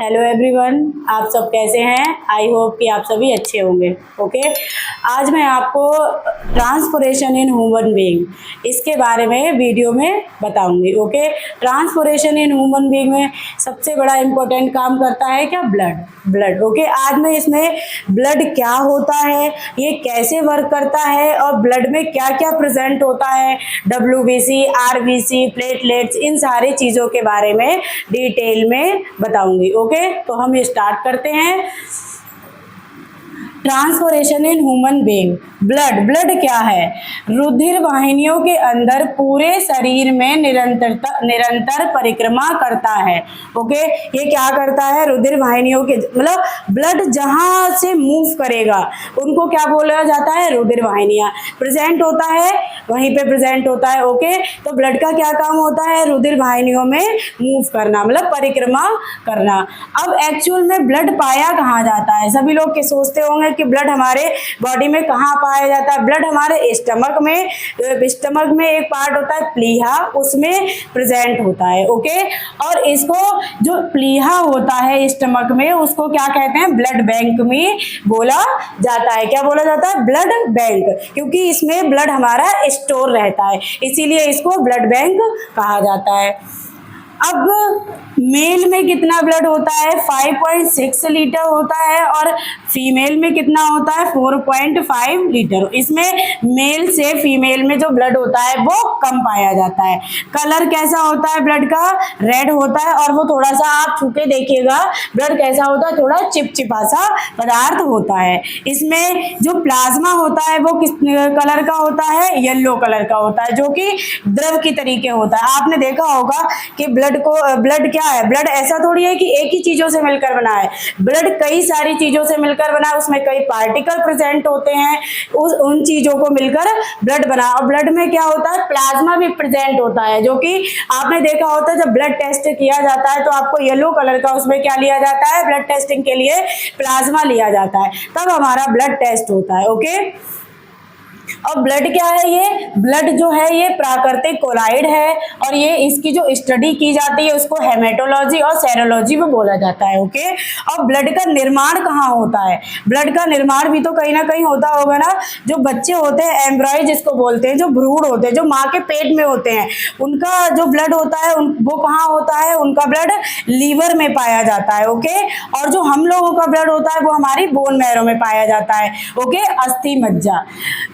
Hello everyone, आप सब कैसे हैं। आई होप कि आप सभी अच्छे होंगे। ओके, आज मैं आपको ट्रांसपोरेशन इन ह्यूमन बीइंग इसके बारे में वीडियो में बताऊंगी। Okay, transportation in human being में सबसे बड़ा इम्पोर्टेंट काम करता है क्या? ब्लड। ओके, आज मैं इसमें ब्लड क्या होता है, ये कैसे वर्क करता है और ब्लड में क्या क्या प्रेजेंट होता है, WBC, RBC, प्लेटलेट्स, इन सारी चीज़ों के बारे में डिटेल में बताऊंगी। ओके, तो हम स्टार्ट करते हैं। Transportation in human being. Blood क्या है? रुधिर वाहिनियों के अंदर पूरे शरीर में निरंतर परिक्रमा करता है। ओके, ये क्या करता है? रुधिर वाहिनियों के मतलब ब्लड जहां से मूव करेगा उनको क्या बोला जाता है? रुधिर वाहिनियां। प्रेजेंट होता है वहीं पे प्रेजेंट होता है। ओके, तो ब्लड का क्या काम होता है? रुधिर वाहिनियों में मूव करना, मतलब परिक्रमा करना। अब एक्चुअल में ब्लड पाया कहाँ जाता है? सभी लोग के सोचते होंगे कि ब्लड हमारे बॉडी में कहाँ पाया जाता है। ब्लड हमारे स्टमक में एक पार्ट होता है प्लीहा, उसमें प्रेजेंट होता है। ओके, और इसको जो प्लीहा होता है स्टमक में उसको क्या कहते हैं? ब्लड बैंक में बोला जाता है। क्या बोला जाता है? ब्लड बैंक, क्योंकि इसमें ब्लड हमारा स्टोर रहता है, इसीलिए इसको ब्लड बैंक कहा जाता है। अब मेल में कितना ब्लड होता है? 5.6 लीटर होता है और फीमेल में कितना होता है? 4.5 लीटर। इसमें मेल से फीमेल में जो ब्लड होता है वो कम पाया जाता है। कलर कैसा होता है ब्लड का? रेड होता है, और वो थोड़ा सा आप छू के देखिएगा ब्लड कैसा होता है? थोड़ा चिपचिपा सा पदार्थ होता है। इसमें जो प्लाज्मा होता है वो किस कलर का होता है? येलो कलर का होता है, जो कि द्रव की तरीके होता है। आपने देखा होगा कि ब्लड क्या है? ब्लड ऐसा थोड़ी है कि एक ही चीजों से मिलकर बना है। ब्लड कई सारी चीजों से मिलकर बना है, उसमें कई पार्टिकल प्रेजेंट होते हैं, उन चीजों को मिलकर ब्लड बना। और ब्लड में क्या होता है? प्लाज्मा भी प्रेजेंट होता है, जो कि आपने देखा होता है जब ब्लड टेस्ट किया जाता है तो आपको येलो कलर का उसमें क्या लिया जाता है? ब्लड टेस्टिंग के लिए प्लाज्मा लिया जाता है, तब हमारा ब्लड टेस्ट होता है। ओके, और ब्लड क्या है? ये ब्लड जो है ये प्राकृतिक कोलाइड है, और ये इसकी जो स्टडी की जाती है उसको हेमेटोलॉजी और सेरोलॉजी में बोला जाता है। ओके, और ब्लड का निर्माण कहाँ होता है? ब्लड का निर्माण भी तो कहीं ना कहीं होता होगा ना। जो बच्चे होते हैं, एम्ब्रॉय जिसको बोलते हैं, जो भ्रूण होते हैं, जो माँ के पेट में होते हैं, उनका जो ब्लड होता है वो कहाँ होता है? उनका ब्लड लीवर में पाया जाता है। ओके, और जो हम लोगों का ब्लड होता है वो हमारी बोन मैरो में पाया जाता है। ओके, अस्थि मज्जा,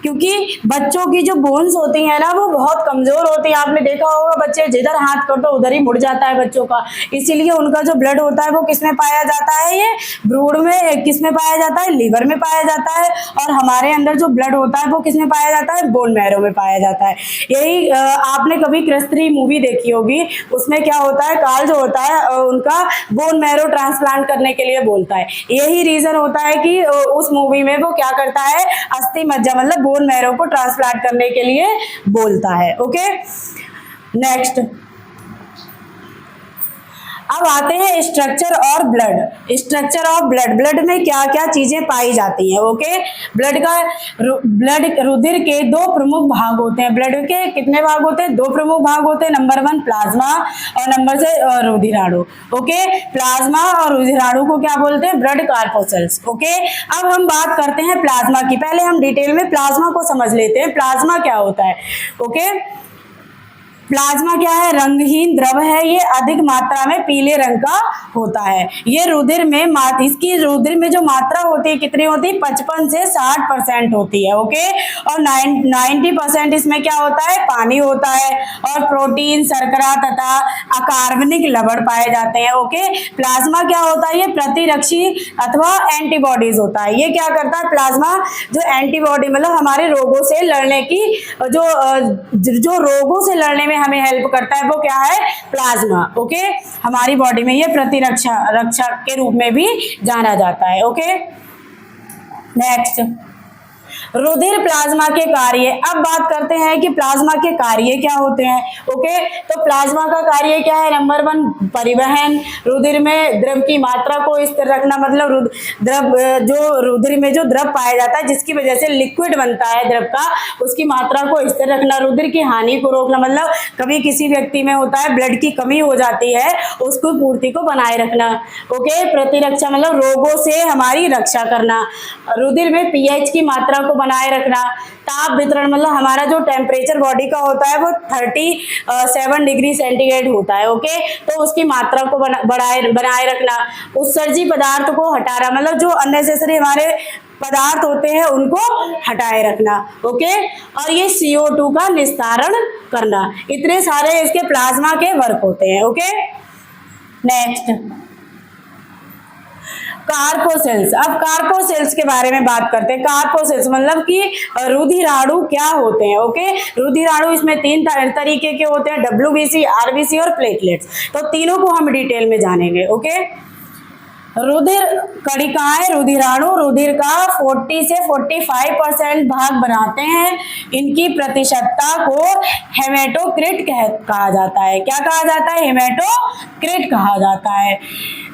क्योंकि बच्चों की जो बोन्स होती है ना वो बहुत कमजोर होती है। आपने देखा होगा बच्चे जिधर हाथ कर दो उधर ही मुड़ जाता है बच्चों का, इसीलिए उनका जो ब्लड होता है वो किसमें पाया जाता है? ये भ्रूण में। किसमें पाया जाता है? लीवर में पाया जाता है। और हमारे अंदर जो ब्लड होता है वो किसमें पाया जाता है? बोन मैरो में पाया जाता है। यही आपने कभी क्रिस 3 मूवी देखी होगी, उसमें क्या होता है? कार्ल जो होता है उनका बोन मैरो ट्रांसप्लांट करने के लिए बोलता है। यही रीजन होता है कि उस मूवी में वो क्या करता है? अस्थि मज्जा मतलब बोन मैरो को ट्रांसप्लांट करने के लिए बोलता है। ओके, नेक्स्ट अब आते हैं स्ट्रक्चर और blood. Structure of blood. Blood में क्या क्या चीजें पाई जाती हैं? ओके, ब्लड रुधिर के दो प्रमुख भाग होते हैं। ब्लड के कितने भाग होते हैं? दो प्रमुख भाग होते हैं। नंबर 1 प्लाज्मा और नंबर से रुधिराणु। ओके, प्लाज्मा और रुधिराणु को क्या बोलते हैं? ब्लड कार्पोसल्स। ओके, अब हम बात करते हैं प्लाज्मा की। पहले हम डिटेल में प्लाज्मा को समझ लेते हैं। प्लाज्मा क्या होता है? ओके, प्लाज्मा क्या है? रंगहीन द्रव है, ये अधिक मात्रा में पीले रंग का होता है। ये रुधिर में इसकी रुधिर में जो मात्रा होती है कितनी होती है? 55 से 60% होती है। ओके, और 90% इसमें क्या होता है? पानी होता है, और प्रोटीन, शर्करा तथा अकार्बनिक लवण पाए जाते हैं। ओके, प्लाज्मा क्या होता है? ये प्रतिरक्षी अथवा एंटीबॉडीज होता है। ये क्या करता है? प्लाज्मा जो एंटीबॉडी मतलब हमारे रोगों से लड़ने की जो रोगों से लड़ने में हमें हेल्प करता है वो क्या है? प्लाज्मा। ओके, हमारी बॉडी में ये रक्षा के रूप में भी जाना जाता है। ओके, नेक्स्ट रुधिर प्लाज्मा के कार्य। अब बात करते हैं कि प्लाज्मा के कार्य क्या होते हैं। ओके, तो प्लाज्मा का कार्य क्या है? नंबर 1 परिवहन, रुधिर में द्रव की मात्रा को स्थिर रखना, मतलब द्रव जो रुधिर में जो द्रव पाया जाता है जिसकी वजह से लिक्विड बनता है द्रव का, उसकी मात्रा को स्थिर रखना, रुधिर की हानि को रोकना, मतलब कभी किसी व्यक्ति में होता है ब्लड की कमी हो जाती है, उसको पूर्ति को बनाए रखना। ओके, प्रतिरक्षा मतलब रोगों से हमारी रक्षा करना, रुधिर में पीएच की मात्रा को बनाए रखना, ताप वितरण मतलब हमारा जो टेम्परेचर बॉडी का होता है वो 37 डिग्री सेंटीग्रेड होता है। ओके, तो उसकी मात्रा को बनाए रखना, उत्सर्जी पदार्थ को हटाना, मतलब जो अननेसेसरी हमारे पदार्थ होते हैं उनको हटाए रखना। ओके, और ये CO2 का निस्तारण करना। इतने सारे इसके प्लाज्मा के वर्क होते हैं। ओके, नेक्स्ट कार्पोसेल्स। अब कार्पोसेल्स के बारे में बात करते हैं। कार्पोसेल्स मतलब कि रुधिराणु क्या होते हैं। ओके, रुधिराणु इसमें 3 तरीके के होते हैं, WBC, RBC और प्लेटलेट्स। तो तीनों को हम डिटेल में जानेंगे। ओके, रुधिर कणिकाएं रुधिराणु रुधिर का 40 से 45% भाग बनाते हैं। इनकी प्रतिशतता को हेमेटोक्रिट कहा जाता है। क्या कहा जाता है? हेमेटोक्रिट कहा जाता है।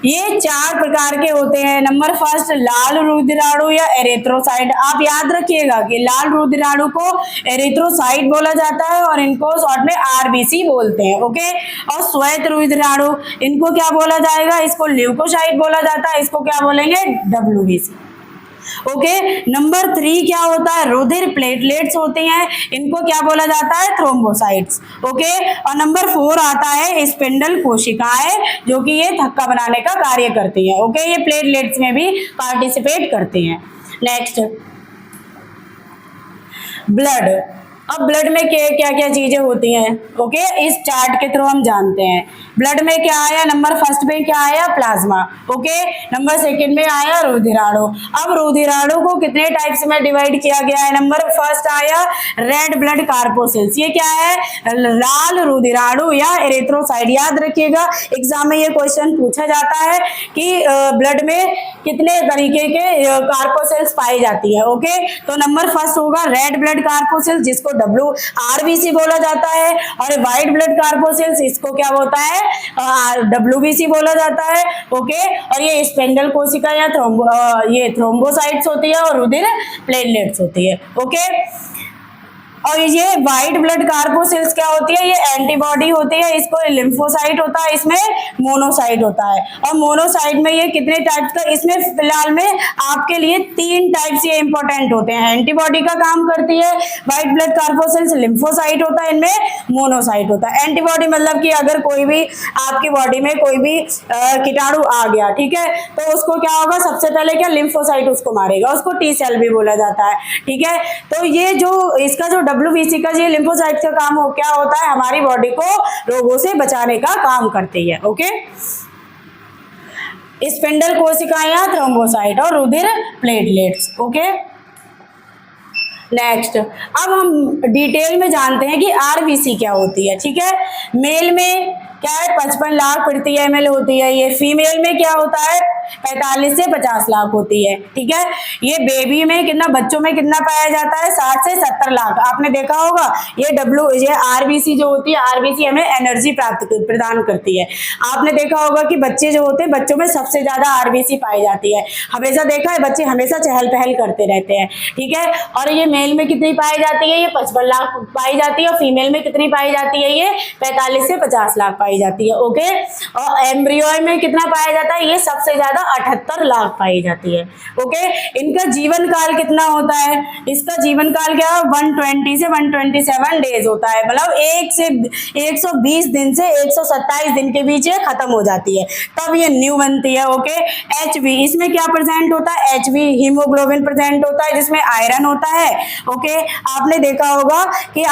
ये 4 प्रकार के होते हैं। नंबर 1 लाल रुधिराणु या एरिथ्रोसाइट। आप याद रखिएगा कि लाल रुधिराणु को एरिथ्रोसाइट बोला जाता है और इनको शॉर्ट में RBC बोलते हैं। ओके, और श्वेत रुधिराणु इनको क्या बोला जाएगा? इसको ल्यूकोसाइट बोला जाता है, इसको क्या बोलेंगे? WBC। ओके, नंबर 3 क्या होता है? रुधिर प्लेटलेट्स होती हैं, इनको क्या बोला जाता है? थ्रोम्बोसाइट्स। ओके, और नंबर 4 आता है स्पिंडल कोशिकाएं, जो कि ये थक्का बनाने का कार्य करती है। ओके, ये प्लेटलेट्स में भी पार्टिसिपेट करती हैं। Next blood. अब ब्लड में क्या क्या चीजें होती हैं। ओके, इस चार्ट के थ्रू हम जानते हैं। ब्लड में क्या आया? नंबर 1 में क्या आया? प्लाज्मा। ओके, नंबर 2 में आया रुधिराणु। अब रुधिराणु को कितने टाइप्स में डिवाइड किया गया है? नंबर 1 आया रेड ब्लड कार्पोसेल्स। ये क्या है? लाल रुधिराणु या एरिथ्रोसाइट। याद रखिएगा, एग्जाम में ये क्वेश्चन पूछा जाता है कि ब्लड में कितने तरीके के कार्पोसेल्स पाई जाती है। ओके, तो नंबर 1 होगा रेड ब्लड कार्पोसेल्स, जिसको RBC बोला जाता है, और व्हाइट ब्लड कार्पोसेल्स इसको क्या होता है? WBC बोला जाता है। ओके, और ये स्पेंडल कोशिका या ये थ्रोम्बोसाइट्स होती है और रुधिर प्लेटलेट्स होती है। ओके, और ये व्हाइट ब्लड कार्पोसेल्स क्या होती है? ये एंटीबॉडी होती है, इसको लिम्फोसाइट होता है, इसमें मोनोसाइट होता है। और मोनोसाइट में ये कितने टाइप्स का? इसमें फिलहाल में आपके लिए 3 टाइप्स ये इंपॉर्टेंट होते हैं। एंटीबॉडी का काम करती है व्हाइट ब्लड कार्पोसेल्स, लिम्फोसाइट होता है, इनमें मोनोसाइट होता है। एंटीबॉडी मतलब कि अगर कोई भी आपकी बॉडी में कोई भी कीटाणु आ गया, ठीक है, तो उसको क्या होगा? सबसे पहले क्या? लिम्फोसाइट उसको मारेगा, उसको T सेल भी बोला जाता है। ठीक है, तो ये जो इसका जो WBC का ये लिम्फोसाइट का काम क्या होता है? हमारी बॉडी को रोगों से बचाने का काम करती है। ओके, स्पिंडल कोशिकाएं, थ्रोम्बोसाइट और रुधिर प्लेटलेट्स। ओके, नेक्स्ट अब हम डिटेल में जानते हैं कि RBC क्या होती है। ठीक है, मेल में क्या है? 55 लाख प्रति ml होती है। ये फीमेल में क्या होता है? 45 से 50 लाख होती है। ठीक है, ये बेबी में कितना, बच्चों में कितना पाया जाता है? 60 से 70 लाख। आपने देखा होगा ये RBC जो होती है, RBC हमें एनर्जी प्रदान करती है। आपने देखा होगा कि बच्चे जो होते हैं, बच्चों में सबसे ज्यादा RBC पाई जाती है। हमेशा देखा है, बच्चे हमेशा चहल पहल करते रहते हैं। ठीक है, और ये मेल में कितनी पाई जाती है? ये 55 लाख पाई जाती है। और फीमेल में कितनी पाई जाती है? ये 45 से 50 लाख पाई जाती है। ओके, और एम्ब्रियो में कितना पाया जाता है? ये सबसे ज्यादा 78 लाख पाई जाती है। ओके, इनका जीवन काल कितना होता है? इसका जीवन काल क्या है? 120 से 127 डेज होता है, मतलब 120 दिन से 127 दिन के बीच ये खत्म हो जाती है, तब ये न्यू बनती है। ओके, HB, इसमें क्या प्रेजेंट होता है? HB हीमोग्लोबिन प्रेजेंट होता है, जिसमें आयरन होता है। ओके, आपने देखा होगा कि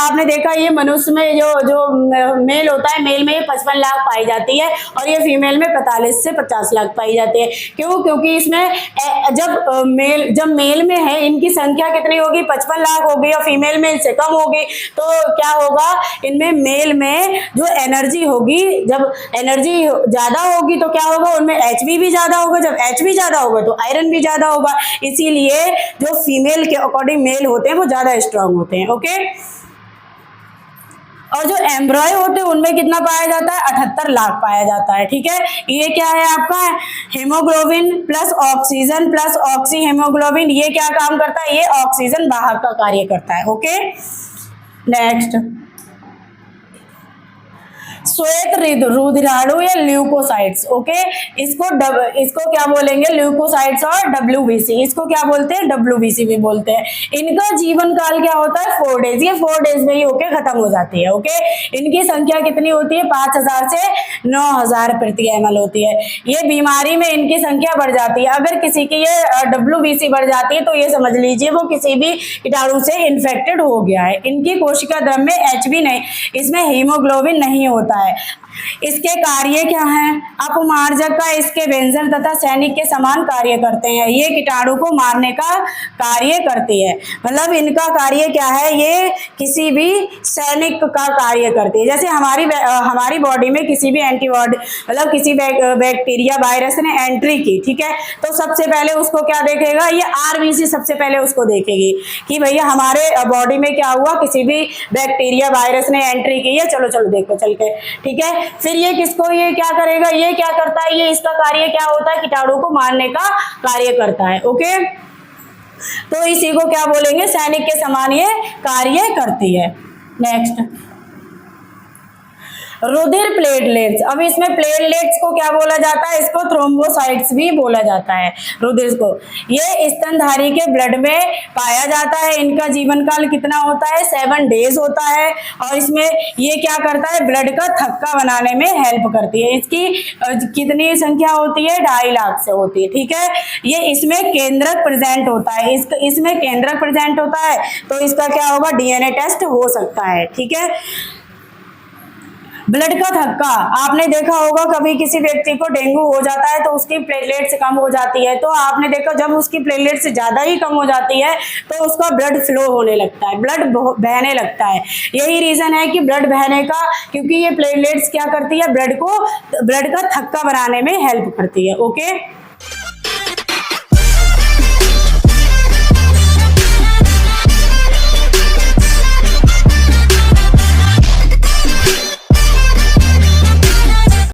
ये मनुष्य में जो मेल होता है, मेल में 55 लाख पाई जाती है और ये फीमेल में 45 से 50 लाख पाई जाती है। क्यों? क्योंकि इसमें जब मेल में है इनकी संख्या कितनी होगी, 55 लाख होगी, और फीमेल में इससे कम होगी। तो क्या होगा, इनमें मेल में जो एनर्जी होगी, जब एनर्जी ज्यादा होगी तो क्या होगा, उनमें HB भी ज्यादा होगा। जब HB ज्यादा होगा तो आयरन भी ज्यादा होगा। इसीलिए जो फीमेल के अकॉर्डिंग मेल होते हैं वो ज्यादा स्ट्रांग होते हैं। ओके, और जो एम्ब्रॉय होते हैं उनमें कितना पाया जाता है, 78 लाख पाया जाता है। ठीक है, ये क्या है आपका, haemoglobin plus oxygen plus oxy haemoglobin, ये क्या काम करता है, ये ऑक्सीजन वाहक का कार्य करता है। ओके, नेक्स्ट, श्वेत रुधिराणु या ल्यूकोसाइट्स। ओके, इसको क्या बोलेंगे, ल्यूकोसाइट्स और WBC, इसको क्या बोलते हैं, WBC भी बोलते हैं। इनका जीवन काल क्या होता है, 4 डेज, ये 4 डेज में ही होके खत्म हो जाती है। ओके, इनकी संख्या कितनी होती है, 5000 से 9000 प्रति ml होती है। ये बीमारी में इनकी संख्या बढ़ जाती है। अगर किसी की ये WBC बढ़ जाती है तो ये समझ लीजिए वो किसी भी कीटाणु से इन्फेक्टेड हो गया है। इनकी कोशिका द्रव्य में HB नहीं, इसमें हीमोग्लोबिन नहीं होता है। इसके कार्य क्या हैं, अपमार्जक का इसके व्यंजन तथा सैनिक के समान कार्य करते हैं। ये कीटाणु को मारने का कार्य करती है, मतलब इनका कार्य क्या है, ये किसी भी सैनिक का कार्य करती है। जैसे हमारी बॉडी में किसी भी एंटीबॉडी, मतलब किसी बैक्टीरिया वायरस ने एंट्री की, ठीक है, तो सबसे पहले उसको क्या देखेगा, ये RBC सबसे पहले उसको देखेगी कि भैया हमारे बॉडी में क्या हुआ, किसी भी बैक्टीरिया वायरस ने एंट्री की है, चलो चलो देखो चल के। ठीक है, फिर ये क्या करेगा, ये क्या करता है, ये इसका कार्य क्या होता है, कीटाणु को मारने का कार्य करता है। ओके, तो इसी को क्या बोलेंगे, सैनिक के समान ये कार्य करती है। नेक्स्ट, रुधिर प्लेटलेट्स। अब इसमें प्लेटलेट्स को क्या बोला जाता है, इसको थ्रोम्बोसाइट्स भी बोला जाता है। रुधिर को ये स्तनधारी के ब्लड में पाया जाता है। इनका जीवन काल कितना होता है, 7 डेज होता है। और इसमें ये क्या करता है, ब्लड का थक्का बनाने में हेल्प करती है। इसकी कितनी संख्या होती है, 2.5 लाख से होती है। ठीक है, ये इसमें केंद्रक प्रेजेंट होता है, इसमें केंद्रक प्रेजेंट होता है, तो इसका क्या होगा, DNA टेस्ट हो सकता है। ठीक है, ब्लड का थक्का, आपने देखा होगा कभी किसी व्यक्ति को डेंगू हो जाता है तो उसकी प्लेटलेट्स कम हो जाती है, तो आपने देखा जब उसकी प्लेटलेट्स ज्यादा ही कम हो जाती है तो उसका ब्लड फ्लो होने लगता है, ब्लड बहने लगता है। यही रीजन है कि ब्लड बहने का, क्योंकि ये प्लेटलेट्स क्या करती है, ब्लड का थक्का बनाने में हेल्प करती है। ओके,